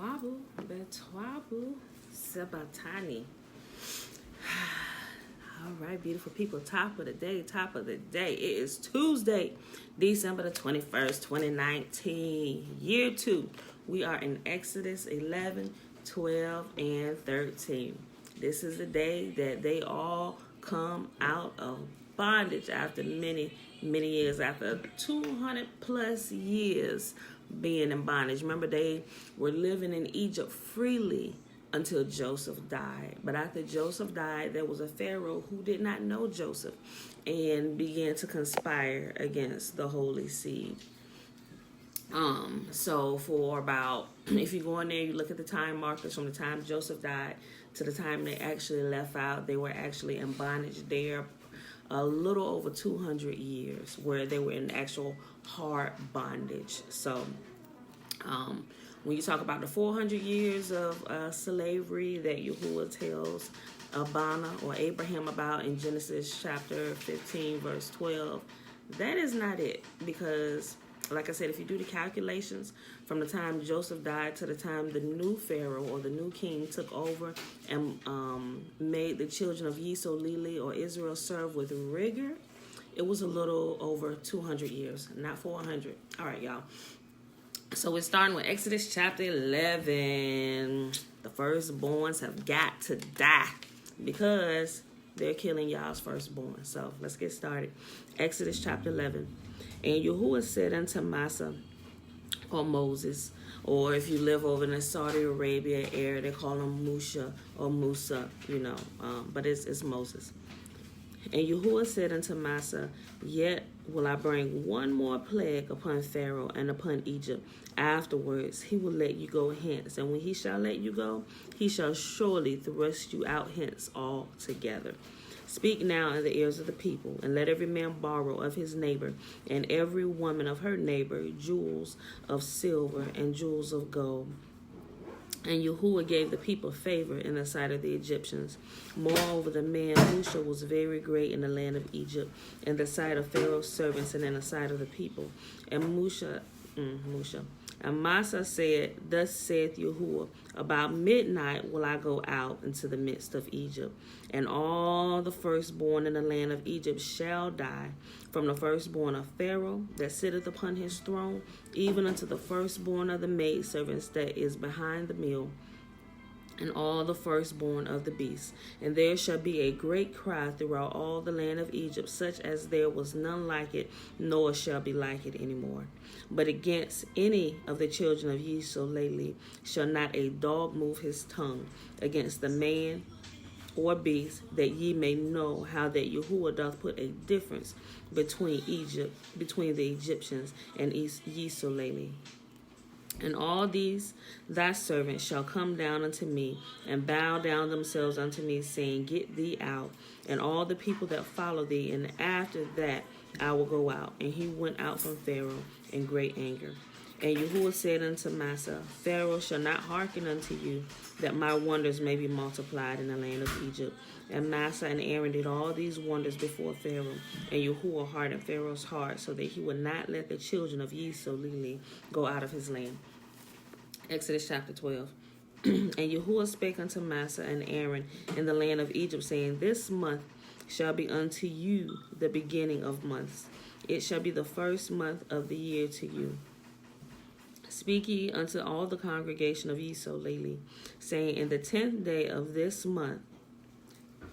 Betwabu Sabatani. All right, beautiful people. Top of the day. It is Tuesday, December the 21st, 2019, year 2. We are in Exodus 11, 12, and 13. This is the day that they all come out of bondage after many years, after 200 plus years being in bondage. Remember, they were living in Egypt freely until Joseph died. But after Joseph died, there was a Pharaoh who did not know Joseph and began to conspire against the Holy Seed. So for about, if you go in there, you look at the time markers from the time Joseph died to the time they actually left out, they were actually in bondage there a little over 200 years, where they were in actual hard bondage. So when you talk about the 400 years of slavery that Yahuwah tells Abana or Abraham about in Genesis chapter 15, verse 12, that is not it. Because, like I said, if you do the calculations from the time Joseph died to the time the new Pharaoh or the new king took over and made the children of Yisrael or Israel serve with rigor, it was a little over 200 years, not 400. All right, y'all. So we're starting with Exodus chapter 11. The firstborns have got to die because they're killing y'all's firstborn. So let's get started. Exodus chapter 11. And Yahuwah said unto Massa, or Moses, or if you live over in the Saudi Arabia area, they call him Musha or Musa, but it's Moses. And Yahuwah said unto Massa, yet will I bring one more plague upon Pharaoh and upon Egypt. Afterwards he will let you go hence, and when he shall let you go, he shall surely thrust you out hence altogether. Speak now in the ears of the people, and let every man borrow of his neighbor, and every woman of her neighbor, jewels of silver and jewels of gold. And Yahuwah gave the people favor in the sight of the Egyptians. Moreover, the man Musha was very great in the land of Egypt, in the sight of Pharaoh's servants, and in the sight of the people. And And Massa said, thus saith Yahuwah, about midnight will I go out into the midst of Egypt, and all the firstborn in the land of Egypt shall die, from the firstborn of Pharaoh that sitteth upon his throne, even unto the firstborn of the maidservants that is behind the mill, and all the firstborn of the beasts. And there shall be a great cry throughout all the land of Egypt, such as there was none like it, nor shall be like it any more. But against any of the children of Yisrael shall not a dog move his tongue against the man or beast, that ye may know how that Yahuwah doth put a difference between the Egyptians and Yisrael. And all these thy servants shall come down unto me, and bow down themselves unto me, saying, get thee out, and all the people that follow thee, and after that I will go out. And he went out from Pharaoh in great anger. And Yahuwah said unto Massa, Pharaoh shall not hearken unto you, that my wonders may be multiplied in the land of Egypt. And Massa and Aaron did all these wonders before Pharaoh. And Yahuwah hardened Pharaoh's heart, so that he would not let the children of Yisrael go out of his land. Exodus chapter 12. And Yahuwah spake unto Massa and Aaron in the land of Egypt, saying, this month shall be unto you the beginning of months. It shall be the first month of the year to you. Speak ye unto all the congregation of Yisrael, saying, in the 10th day of this month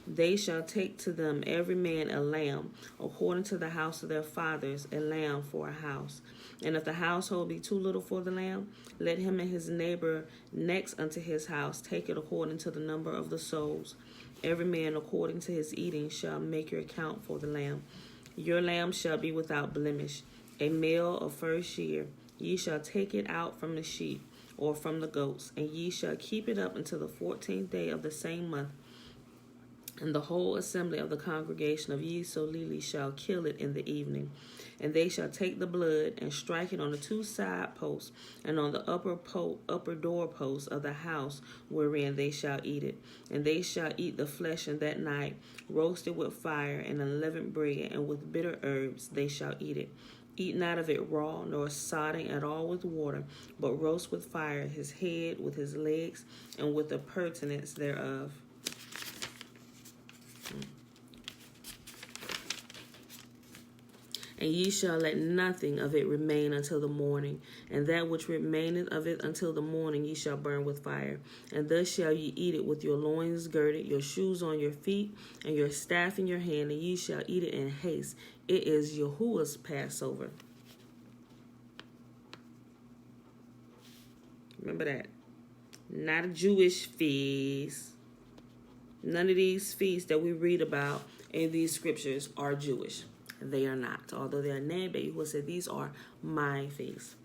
they shall take to them every man a lamb, according to the house of their fathers, a lamb for a house. And if the household be too little for the lamb, let him and his neighbor next unto his house take it according to the number of the souls. Every man according to his eating shall make your account for the lamb. Your lamb shall be without blemish, a male of first year. Ye shall take it out from the sheep or from the goats, and ye shall keep it up until the 14th day of the same month. And the whole assembly of the congregation of Yisrael shall kill it in the evening. And they shall take the blood and strike it on the 2 side posts and on the upper door posts of the house wherein they shall eat it. And they shall eat the flesh in that night, roasted with fire and unleavened bread, and with bitter herbs they shall eat it. Eat not of it raw, nor sodding at all with water, but roast with fire his head with his legs, and with the purtenance thereof. And ye shall let nothing of it remain until the morning, and that which remaineth of it until the morning ye shall burn with fire. And thus shall ye eat it with your loins girded, your shoes on your feet, and your staff in your hand, and ye shall eat it in haste. It is Yahuwah's Passover. Remember that. Not a Jewish feast. None of these feasts that we read about in these scriptures are Jewish. They are not. Although they are named, but Yahuwah said, these are my feasts.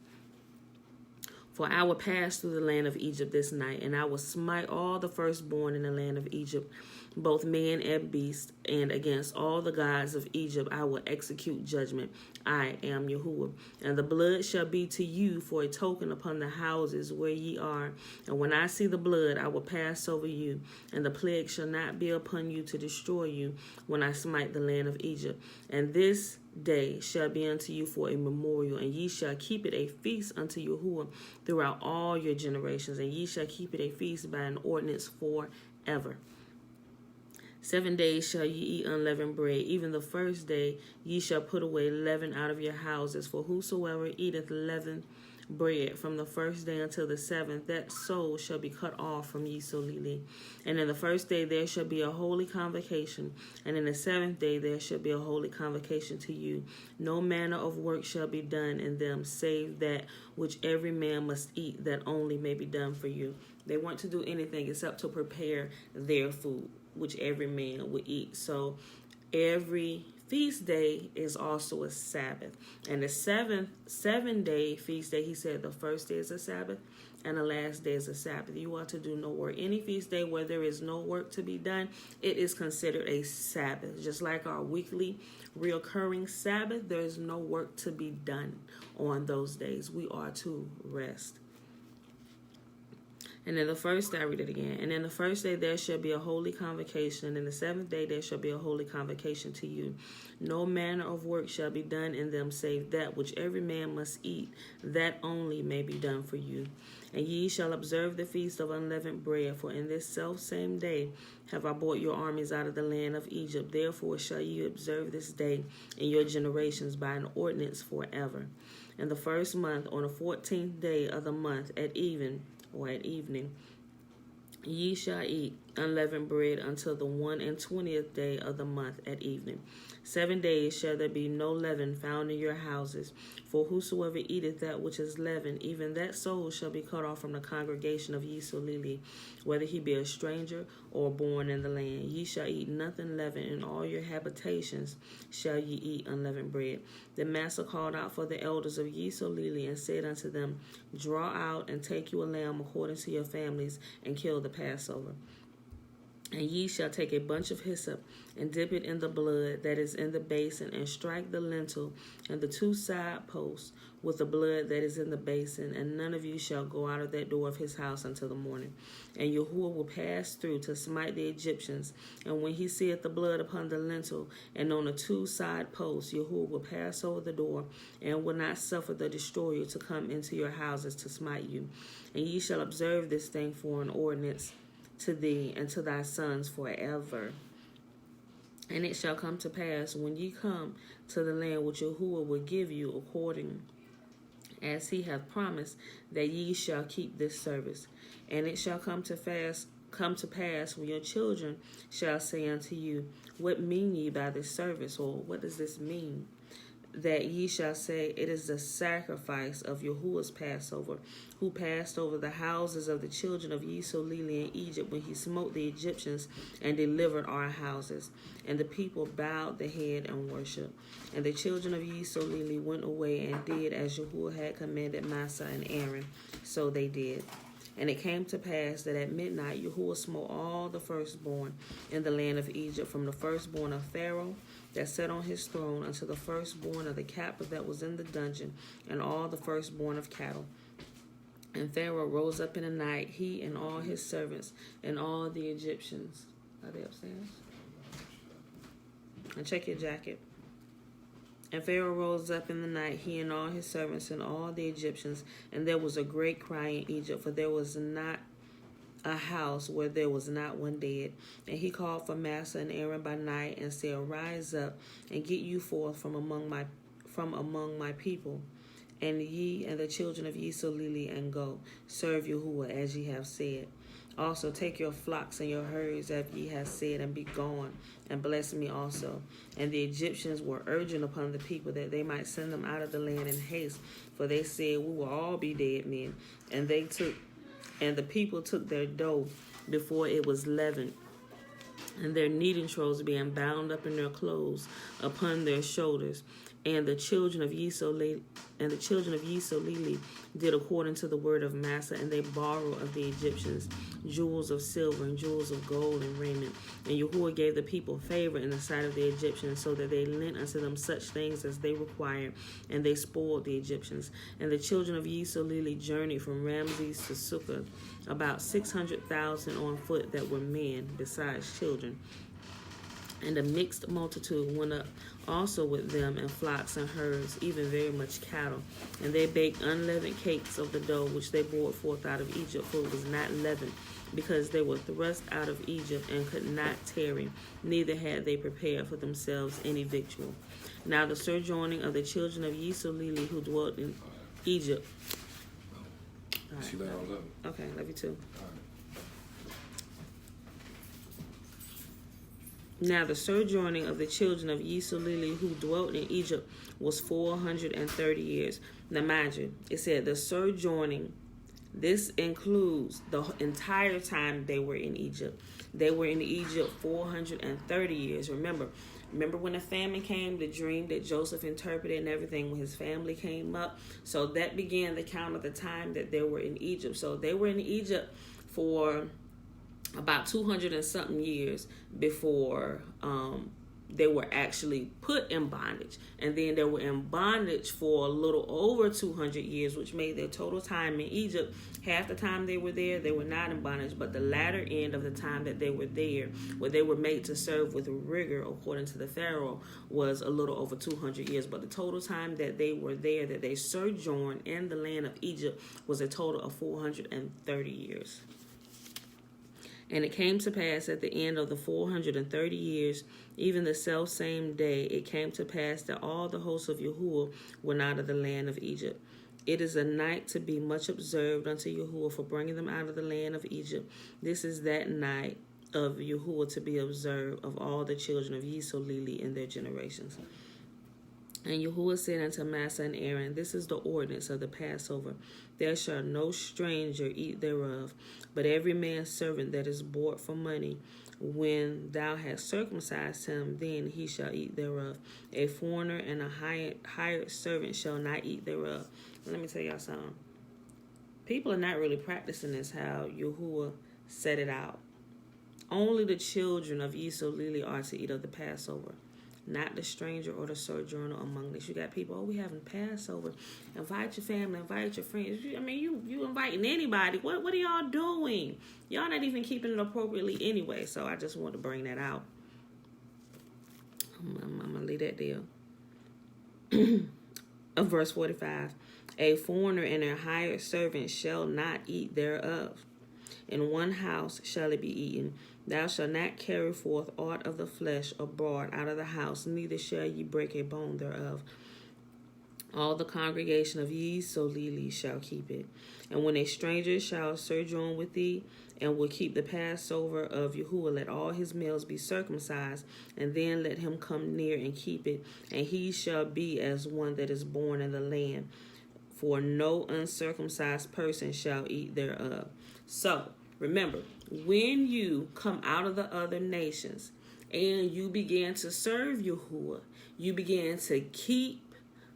For I will pass through the land of Egypt this night, and I will smite all the firstborn in the land of Egypt, both man and beast, and against all the gods of Egypt I will execute judgment. I am Yahuwah. And the blood shall be to you for a token upon the houses where ye are. And when I see the blood, I will pass over you, and the plague shall not be upon you to destroy you when I smite the land of Egypt. And this day shall be unto you for a memorial, and ye shall keep it a feast unto Yahuwah throughout all your generations, and ye shall keep it a feast by an ordinance forever. 7 days shall ye eat unleavened bread. Even the first day ye shall put away leaven out of your houses. For whosoever eateth leavened bread from the first day until the seventh, that soul shall be cut off from ye solely. And in the first day there shall be a holy convocation, and in the seventh day there shall be a holy convocation to you. No manner of work shall be done in them, save that which every man must eat, that only may be done for you. They weren't to do anything except to prepare their food, which every man would eat. So every feast day is also a Sabbath. And the 7-day feast day, he said the first day is a Sabbath and the last day is a Sabbath. You are to do no work. Any feast day where there is no work to be done, it is considered a Sabbath. Just like our weekly reoccurring Sabbath, there is no work to be done on those days. We are to rest. And then the first day, I read it again. And in the first day there shall be a holy convocation, and in the seventh day there shall be a holy convocation to you. No manner of work shall be done in them, save that which every man must eat, that only may be done for you. And ye shall observe the feast of unleavened bread, for in this selfsame day have I brought your armies out of the land of Egypt. Therefore shall ye observe this day in your generations by an ordinance forever. In the first month, on the 14th day of the month, at evening, ye shall eat unleavened bread until the 21st day of the month at evening. 7 days shall there be no leaven found in your houses. For whosoever eateth that which is leavened, even that soul shall be cut off from the congregation of ye solely, whether he be a stranger or born in the land. Ye shall eat nothing leavened. In all your habitations shall ye eat unleavened bread. The master called out for the elders of ye solely, and said unto them, Draw out and take you a lamb according to your families, and kill the Passover. And ye shall take a bunch of hyssop, and dip it in the blood that is in the basin, and strike the lintel and the 2 side posts with the blood that is in the basin. And none of you shall go out of that door of his house until the morning. And Yahuwah will pass through to smite the Egyptians. And when he seeth the blood upon the lintel and on the 2 side posts, Yahuwah will pass over the door, and will not suffer the destroyer to come into your houses to smite you. And ye shall observe this thing for an ordinance to thee and to thy sons forever. And it shall come to pass, when ye come to the land which Yahuwah will give you, according as he hath promised, that ye shall keep this service. And it shall come to pass when your children shall say unto you, What mean ye by this service? Or what does this mean? That ye shall say, It is the sacrifice of Yahuwah's Passover, who passed over the houses of the children of ye solely in Egypt, when he smote the Egyptians and delivered our houses. And the people bowed the head and worshipped. And the children of ye solely went away and did as Yahuwah had commanded Massa and Aaron. So they did. And it came to pass that at midnight Yahuwah smote all the firstborn in the land of Egypt, from the firstborn of Pharaoh that sat on his throne unto the firstborn of the captive that was in the dungeon, and all the firstborn of cattle. And Pharaoh rose up in the night, he and all his servants, and all the Egyptians. Are they upstairs? And check your jacket. And Pharaoh rose up in the night, he and all his servants and all the Egyptians, and there was a great cry in Egypt, for there was not a house where there was not one dead. And he called for Massa and Aaron by night and said, Rise up and get you forth from among my people, and ye and the children of Yisrael, and go serve Yahuwah as ye have said. Also take your flocks and your herds as ye have said, and be gone, and bless me also. And the Egyptians were urgent upon the people that they might send them out of the land in haste, for they said, We will all be dead men. And the people took their dough before it was leavened, and their kneading troughs being bound up in their clothes upon their shoulders. And the children of Yisrael did according to the word of Massa, and they borrowed of the Egyptians jewels of silver and jewels of gold and raiment. And Yahuwah gave the people favor in the sight of the Egyptians, so that they lent unto them such things as they required, and they spoiled the Egyptians. And the children of Yisrael journeyed from Ramses to Sukkah, about 600,000 on foot that were men, besides children. And a mixed multitude went up also with them, and flocks and herds, even very much cattle. And they baked unleavened cakes of the dough which they brought forth out of Egypt, for it was not leavened, because they were thrust out of Egypt and could not tarry, neither had they prepared for themselves any victual. Now the sojourning of the children of Yisrael who dwelt in Egypt. Right. Okay, love you too. Now the sojourning of the children of Yisrael who dwelt in Egypt was 430 years. Now mind you, it said the sojourning, this includes the entire time they were in Egypt. They were in Egypt 430 years. Remember when the famine came, the dream that Joseph interpreted and everything when his family came up. So that began the count of the time that they were in Egypt. So they were in Egypt for about 200 and something years before they were actually put in bondage. And then they were in bondage for a little over 200 years, which made their total time in Egypt. Half the time they were there, they were not in bondage, but the latter end of the time that they were there, where they were made to serve with rigor according to the Pharaoh, was a little over 200 years. But the total time that they were there, that they sojourned in the land of Egypt, was a total of 430 years. And it came to pass at the end of the 430 years, even the selfsame day, it came to pass that all the hosts of Yahuwah went out of the land of Egypt. It is a night to be much observed unto Yahuwah for bringing them out of the land of Egypt. This is that night of Yahuwah to be observed of all the children of Yisrael in their generations. And Yahuwah said unto Massa and Aaron, This is the ordinance of the Passover. There shall no stranger eat thereof, but every man's servant that is bought for money, when thou hast circumcised him, then he shall eat thereof. A foreigner and a hired servant shall not eat thereof. Let me tell y'all something. People are not really practicing this how Yahuwah set it out. Only the children of Yisrael are to eat of the Passover, not the stranger or the sojourner among us. You got people, we having Passover. Invite your family, invite your friends. I mean, you inviting anybody. What are y'all doing? Y'all not even keeping it appropriately anyway. So I just want to bring that out. I'm going to leave that there. Of verse 45. A foreigner and a hired servant shall not eat thereof. In one house shall it be eaten. Thou shalt not carry forth aught of the flesh abroad out of the house, neither shall ye break a bone thereof. All the congregation of Yisrael shall keep it. And when a stranger shall sojourn with thee, and will keep the Passover of Yahuwah, let all his males be circumcised, and then let him come near and keep it. And he shall be as one that is born in the land, for no uncircumcised person shall eat thereof. So, remember, when you come out of the other nations and you begin to serve Yahuwah, you begin to keep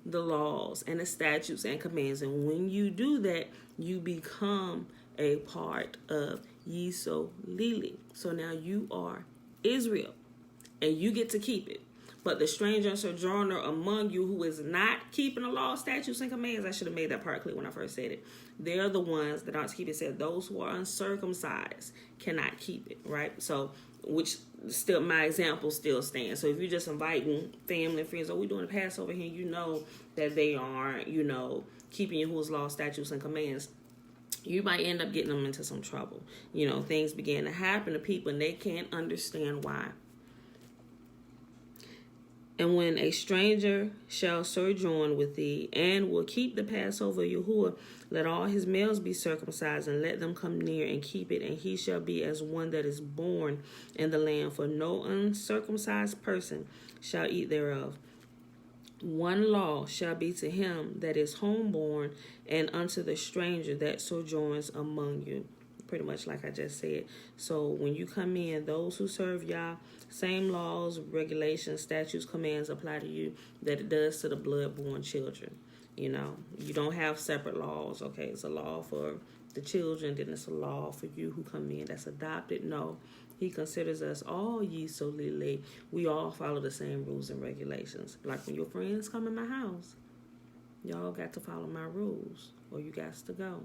the laws and the statutes and commands. And when you do that, you become a part of Yisrael. So now you are Israel and you get to keep it. But the stranger and sojourner among you who is not keeping the law, statutes, and commands, I should have made that part clear when I first said it. They're the ones that aren't keeping it. Said those who are uncircumcised cannot keep it, right? So, which still, my example still stands. So if you're just inviting family and friends, oh, we're doing the Passover here, you know that they aren't, keeping Yahuwah's law, statutes, and commands, you might end up getting them into some trouble. Things begin to happen to people and they can't understand why. And when a stranger shall sojourn with thee, and will keep the Passover of Yahuwah, let all his males be circumcised, and let them come near and keep it, and he shall be as one that is born in the land, for no uncircumcised person shall eat thereof. One law shall be to him that is homeborn, and unto the stranger that sojourns among you. Pretty much like I just said. So when you come in, those who serve Yah, same laws, regulations, statutes, commands apply to you that it does to the blood-born children. You don't have separate laws. Okay, it's a law for the children, then it's a law for you who come in that's adopted. No, he considers us all ye solely. We all follow the same rules and regulations. Like when your friends come in my house, y'all got to follow my rules, or you got to go.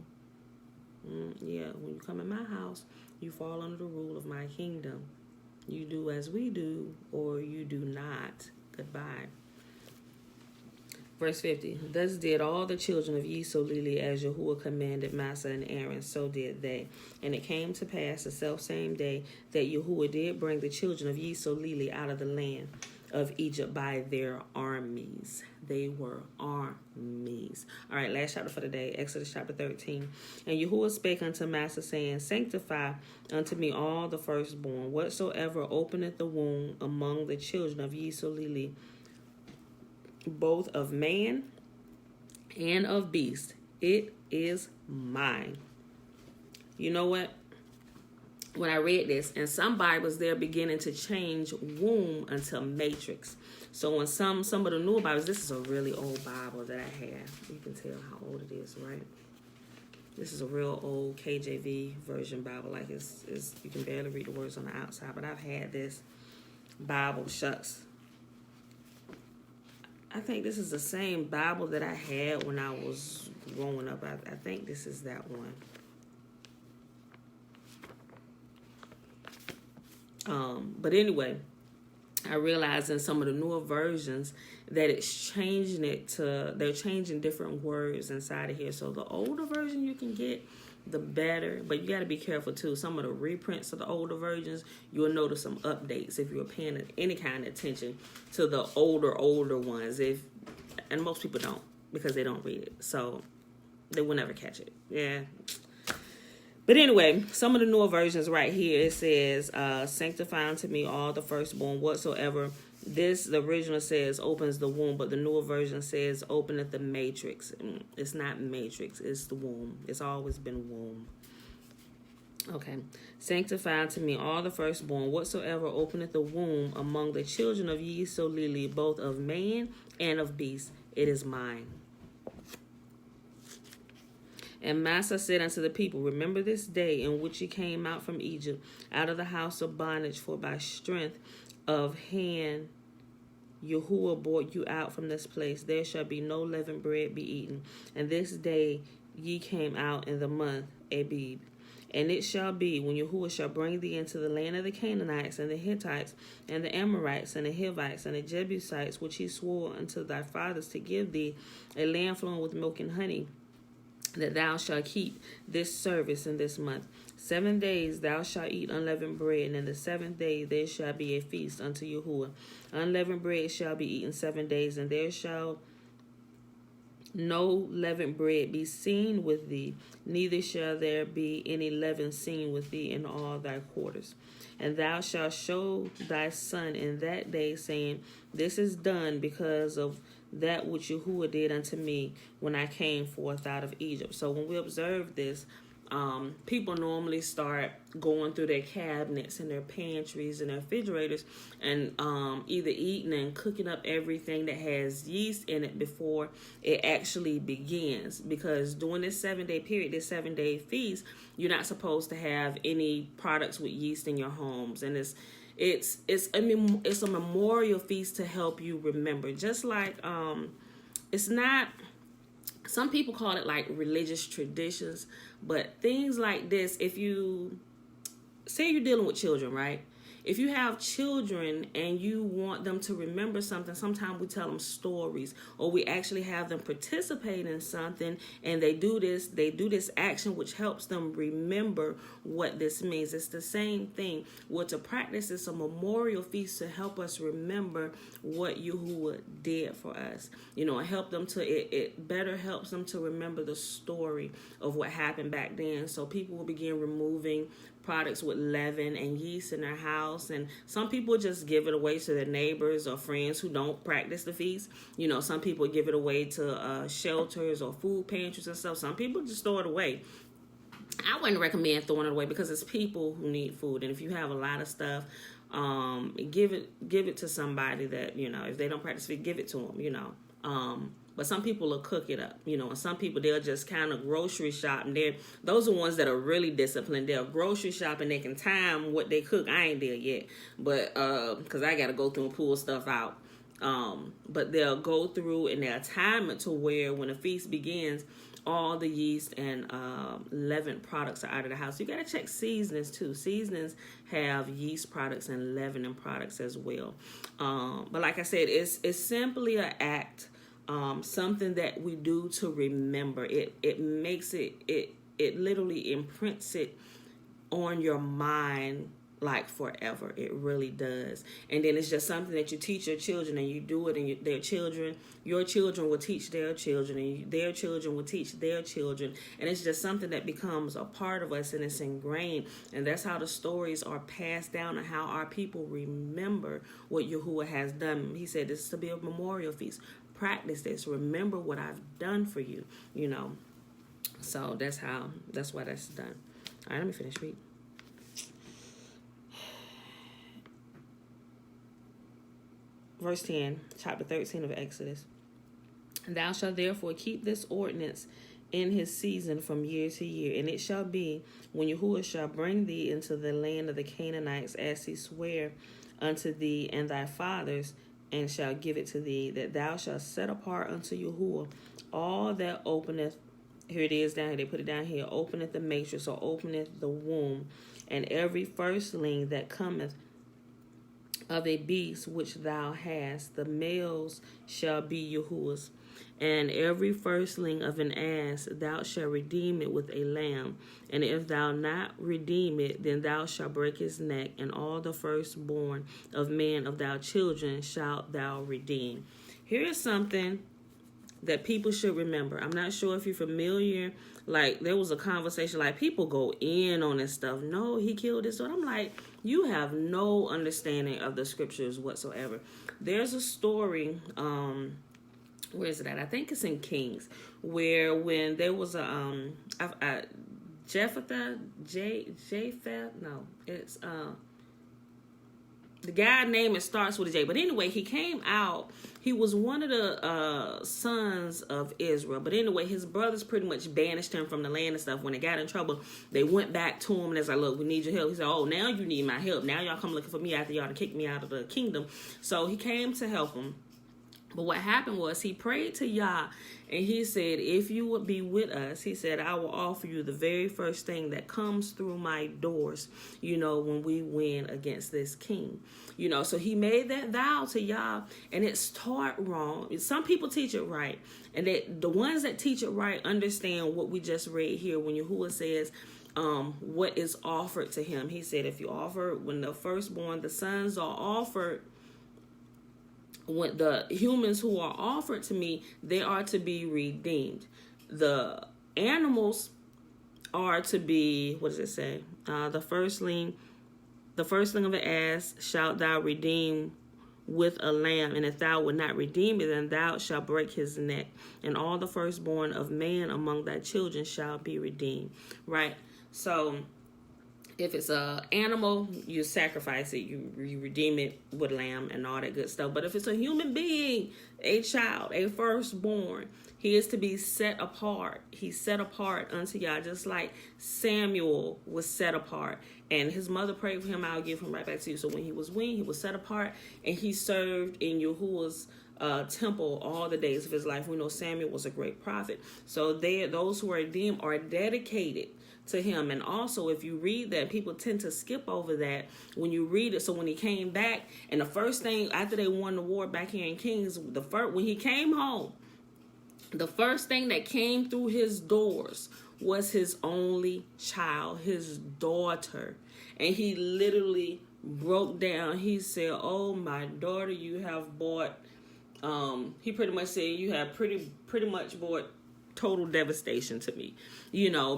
When you come in my house, you fall under the rule of my kingdom. You do as we do, or you do not. Goodbye. Verse 50. Thus did all the children of Yisrael as Yahuwah commanded Massa and Aaron, so did they. And it came to pass the selfsame day that Yahuwah did bring the children of Yisrael out of the land of Egypt by their armies. They were armies. All right, last chapter for the day, Exodus chapter 13. And Yahuwah spake unto Massa, saying, Sanctify unto me all the firstborn, whatsoever openeth the womb among the children of Yisrael, both of man and of beast. It is mine. You know what? When I read this, and some Bibles, they're beginning to change womb until matrix. So in some of the newer Bibles, this is a really old Bible that I have. You can tell how old it is, right? This is a real old KJV version Bible. Like it's you can barely read the words on the outside. But I've had this Bible, shucks. I think this is the same Bible that I had when I was growing up. I think this is that one. But anyway, I realized in some of the newer versions that it's changing it to, they're changing different words inside of here. So the older version you can get, the better. But you got to be careful too. Some of the reprints of the older versions, you'll notice some updates if you're paying any kind of attention to the older ones. And most people don't, because they don't read it. So they will never catch it. Yeah. But anyway, some of the newer versions right here, it says, sanctify unto me all the firstborn whatsoever. The original says opens the womb, but the newer version says openeth the matrix. It's not matrix, it's the womb. It's always been womb. Okay. Sanctify unto me all the firstborn whatsoever openeth the womb among the children of Yisrael, both of man and of beast. It is mine. And Massa said unto the people, remember this day in which ye came out from Egypt, out of the house of bondage, for by strength of hand Yahuwah brought you out from this place. There shall be no leavened bread be eaten. And this day ye came out in the month Abib. And it shall be, when Yahuwah shall bring thee into the land of the Canaanites, and the Hittites, and the Amorites, and the Hivites, and the Jebusites, which he swore unto thy fathers to give thee, a land flowing with milk and honey, that thou shalt keep this service in this month. 7 days thou shalt eat unleavened bread, and in the 7th day there shall be a feast unto Yahuwah. Unleavened bread shall be eaten 7 days, and there shall no leavened bread be seen with thee, neither shall there be any leaven seen with thee in all thy quarters. And thou shalt show thy son in that day, saying, this is done because of that which Yahuwah did unto me when I came forth out of Egypt. So when we observe this, people normally start going through their cabinets and their pantries and their refrigerators and either eating and cooking up everything that has yeast in it before it actually begins. Because during this 7-day period, this 7-day feast, you're not supposed to have any products with yeast in your homes. And it's a memorial feast to help you remember. Just like it's not. Some people call it like religious traditions, but things like this, if you say you're dealing with children, right? If you have children and you want them to remember something, sometimes we tell them stories, or we actually have them participate in something, and they do this action which helps them remember what this means. It's the same thing. Well, to practice is a memorial feast to help us remember what Yahuwah did for us. You know, it better helps them to remember the story of what happened back then. So people will begin removing products with leaven and yeast in their house, and some people just give it away to their neighbors or friends who don't practice the feast. You know, some people give it away to shelters or food pantries and stuff. Some people just throw it away. I wouldn't recommend throwing it away because it's people who need food, and if you have a lot of stuff, give it to somebody that, you know, if they don't practice it, give it to them, you know. But some people will cook it up, you know, and some people, they'll just kind of grocery shop, and those are ones that are really disciplined. They'll grocery shop and they can time what they cook. I ain't there yet, but because I got to go through and pull stuff out. But they'll go through and they'll time it to where when the feast begins, all the yeast and leavened products are out of the house. You got to check seasonings too. Seasonings have yeast products and leavening products as well. But like I said, it's simply an act. Something that we do to remember. It makes it literally imprints it on your mind like forever. It really does. And then it's just something that you teach your children, and you do it, and your children will teach their children, and their children will teach their children, and it's just something that becomes a part of us, and it's ingrained. And that's how the stories are passed down, and how our people remember what Yahuwah has done. He said this is to be a memorial feast. Practice this. Remember what I've done for you, you know. So that's why that's done. All right, let me finish reading. Verse 10, chapter 13 of Exodus. Thou shalt therefore keep this ordinance in his season from year to year. And it shall be, when Yahuwah shall bring thee into the land of the Canaanites, as he sware unto thee and thy fathers, and shall give it to thee, that thou shalt set apart unto Yahuwah all that openeth, here it is down here, they put it down here, openeth the matrix, or openeth the womb, and every firstling that cometh of a beast which thou hast, the males shall be Yahuwah's. And every firstling of an ass thou shalt redeem it with a lamb. And if thou not redeem it, then thou shalt break his neck. And all the firstborn of men of thy children shalt thou redeem. Here is something that people should remember. I'm not sure if you're familiar. Like, there was a conversation, like, people go in on this stuff. No, he killed this. So I'm like, you have no understanding of the scriptures whatsoever. There's a story, where is it at? I think it's in Kings, where when there was a Japheth, no, it's the guy name, it starts with a J. But anyway, he came out. He was one of the sons of Israel. But anyway, his brothers pretty much banished him from the land and stuff. When they got in trouble, they went back to him and it's like, look, we need your help. He said, oh, now you need my help. Now y'all come looking for me after y'all to kick me out of the kingdom. So he came to help him. But what happened was he prayed to Yah, and he said, if you would be with us, he said, I will offer you the very first thing that comes through my doors, you know, when we win against this king. You know, so he made that vow to Yah, and it's taught wrong. Some people teach it right, and the ones that teach it right understand what we just read here when Yahuwah says, what is offered to him. He said, if you offer, when the firstborn, the sons are offered, when the humans who are offered to me, they are to be redeemed. The animals are to be, what does it say? The firstling of an ass shalt thou redeem with a lamb, and if thou wilt not redeem it, then thou shalt break his neck, and all the firstborn of man among thy children shall be redeemed. Right? So if it's a animal, you sacrifice it, you redeem it with lamb and all that good stuff. But if it's a human being, a child, a firstborn, He is to be set apart. He's set apart unto Yah, just like Samuel was set apart. And his mother prayed for him, I'll give him right back to you. So when he was weaned, he was set apart, and he served in Yahuwah's temple all the days of his life. We know Samuel was a great prophet. So those who are redeemed are dedicated to him. And also, if you read that, people tend to skip over that when you read it. So when he came back, and the first thing after they won the war back here in Kings, when he came home, the first thing that came through his doors was his only child, his daughter. And he literally broke down. He said, "Oh, my daughter, you have brought," he pretty much said, "You have pretty much brought total devastation to me,"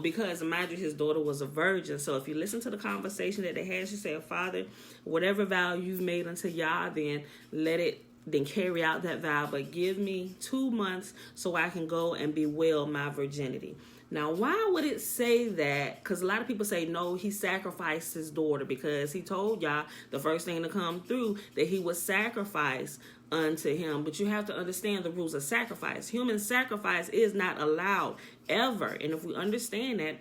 because imagine his daughter was a virgin. So if you listen to the conversation that they had, she said, "Father, whatever vow you've made unto Yah, then carry out that vow, but give me 2 months so I can go and bewail my virginity." Now, why would it say that? Because a lot of people say, no, he sacrificed his daughter because he told Yah the first thing to come through that he would sacrifice unto him. But you have to understand the rules of sacrifice. Human sacrifice is not allowed ever. And if we understand that,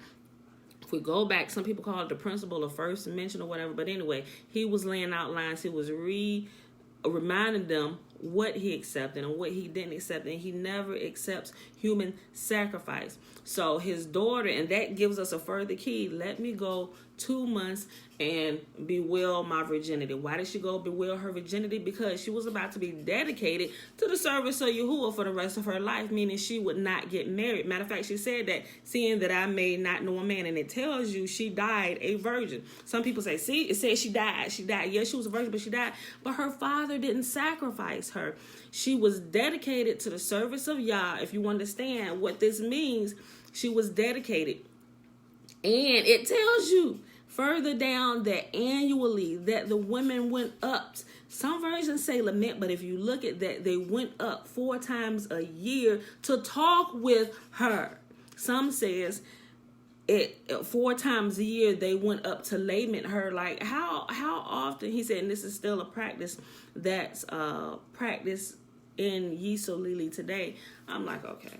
if we go back, some people call it the principle of first mention or whatever. But anyway, he was laying out lines. He was reminding them what he accepted and what he didn't accept, and he never accepts human sacrifice. So his daughter, and that gives us a further key, let me go 2 months and bewail my virginity. Why did she go bewail her virginity? Because she was about to be dedicated to the service of Yahuwah for the rest of her life, meaning she would not get married. Matter of fact, she said that, seeing that I may not know a man, and it tells you she died a virgin. Some people say, see, it says she died. She died. Yes, she was a virgin, but she died. But her father didn't sacrifice her. She was dedicated to the service of Yah. If you understand what this means, she was dedicated. And it tells you further down that annually that the women went up. Some versions say lament, but if you look at that, they went up 4 times a year to talk with her. Some says 4 times a year they went up to lament her. Like how often? He said, and this is still a practice that's practiced in Yisolili today. I'm like, okay.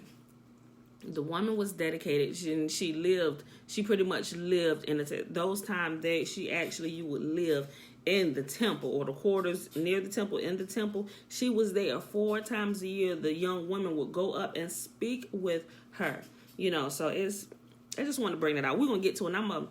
The woman was dedicated, and she pretty much lived in those times that you would live in the temple or the quarters near the temple, in the temple. She was there 4 times a year. The young women would go up and speak with her, so I just want to bring that out. We're going to get to it.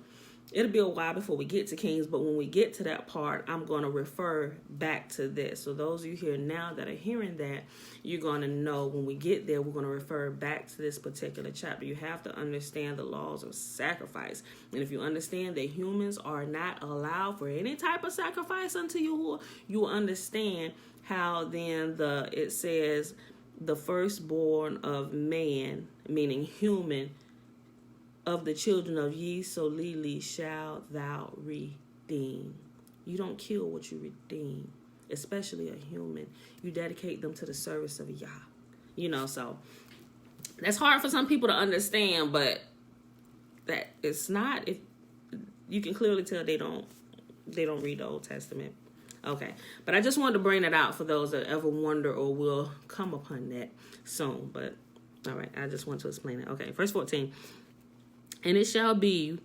It'll be a while before we get to Kings, but when we get to that part, I'm going to refer back to this. So those of you here now that are hearing that, you're going to know when we get there, we're going to refer back to this particular chapter. You have to understand the laws of sacrifice. And if you understand that humans are not allowed for any type of sacrifice unto Yahuwah, you will understand how then it says the firstborn of man, meaning human, of the children of Yisolili shall thou redeem. You don't kill what you redeem, especially a human. You dedicate them to the service of Yah. So that's hard for some people to understand, but that it's not. If you can clearly tell they don't read the Old Testament. Okay, but I just wanted to bring that out for those that ever wonder or will come upon that soon. But all right, I just want to explain it. Okay, verse 14. And it shall be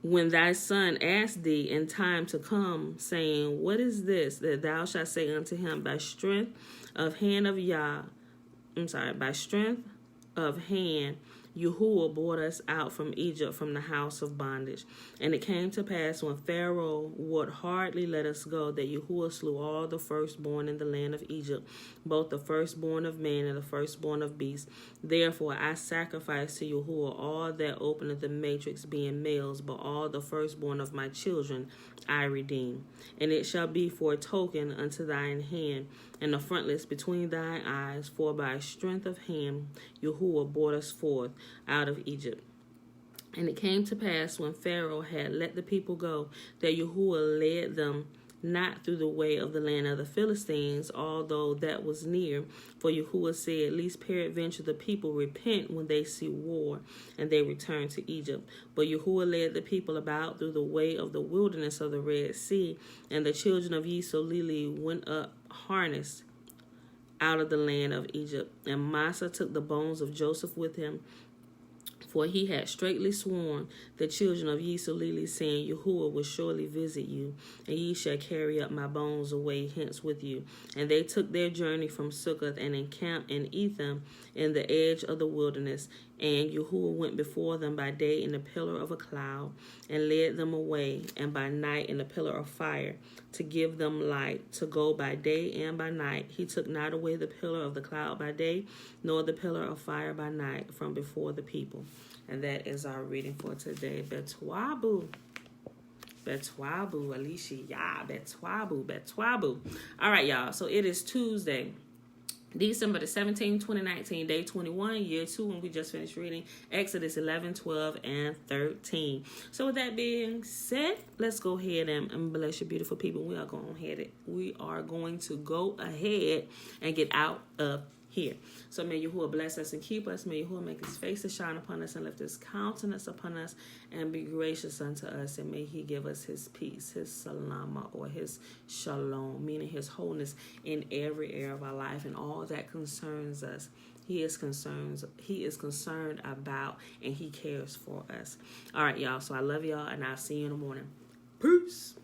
when thy son ask thee in time to come, saying, what is this? That thou shalt say unto him, by strength of hand, Yahuwah brought us out from Egypt, from the house of bondage. And it came to pass when Pharaoh would hardly let us go, that Yahuwah slew all the firstborn in the land of Egypt, both the firstborn of man and the firstborn of beasts. Therefore I sacrifice to Yahuwah all that openeth the matrix, being males, but all the firstborn of my children I redeem. And it shall be for a token unto thine hand, and the frontlets between thine eyes, for by strength of hand Yahuwah brought us forth out of Egypt. And it came to pass when Pharaoh had let the people go, that Yahuwah led them not through the way of the land of the Philistines, although that was near. For Yahuwah said, least peradventure the people repent when they see war, and they return to Egypt. But Yahuwah led the people about through the way of the wilderness of the Red Sea, and the children of Yisolili went up harnessed out of the land of Egypt. And Massa took the bones of Joseph with him, for he had straitly sworn the children of Yisrael, saying, Yahuwah will surely visit you, and ye shall carry up my bones away hence with you. And they took their journey from Succoth and encamped in Etham in the edge of the wilderness. And Yahuwah went before them by day in a pillar of a cloud, and led them away, and by night in a pillar of fire, to give them light, to go by day and by night. He took not away the pillar of the cloud by day, nor the pillar of fire by night from before the people. And that is our reading for today. Betwabu. Betwabu. Alicia. Ya. Betwabu. Betwabu. All right, y'all. So it is Tuesday, December the 17th, 2019, day 21, year 2, and we just finished reading Exodus 11, 12, and 13. So with that being said, let's go ahead and bless your beautiful people. We are going to go ahead and get out of here. So may Yahuwah bless us and keep us. May Yahuwah make his face to shine upon us and lift his countenance upon us and be gracious unto us. And may he give us his peace, his salama, or his shalom, meaning his wholeness in every area of our life and all that concerns us. He is concerned about, and he cares for us. All right, y'all. So I love y'all, and I'll see you in the morning. Peace.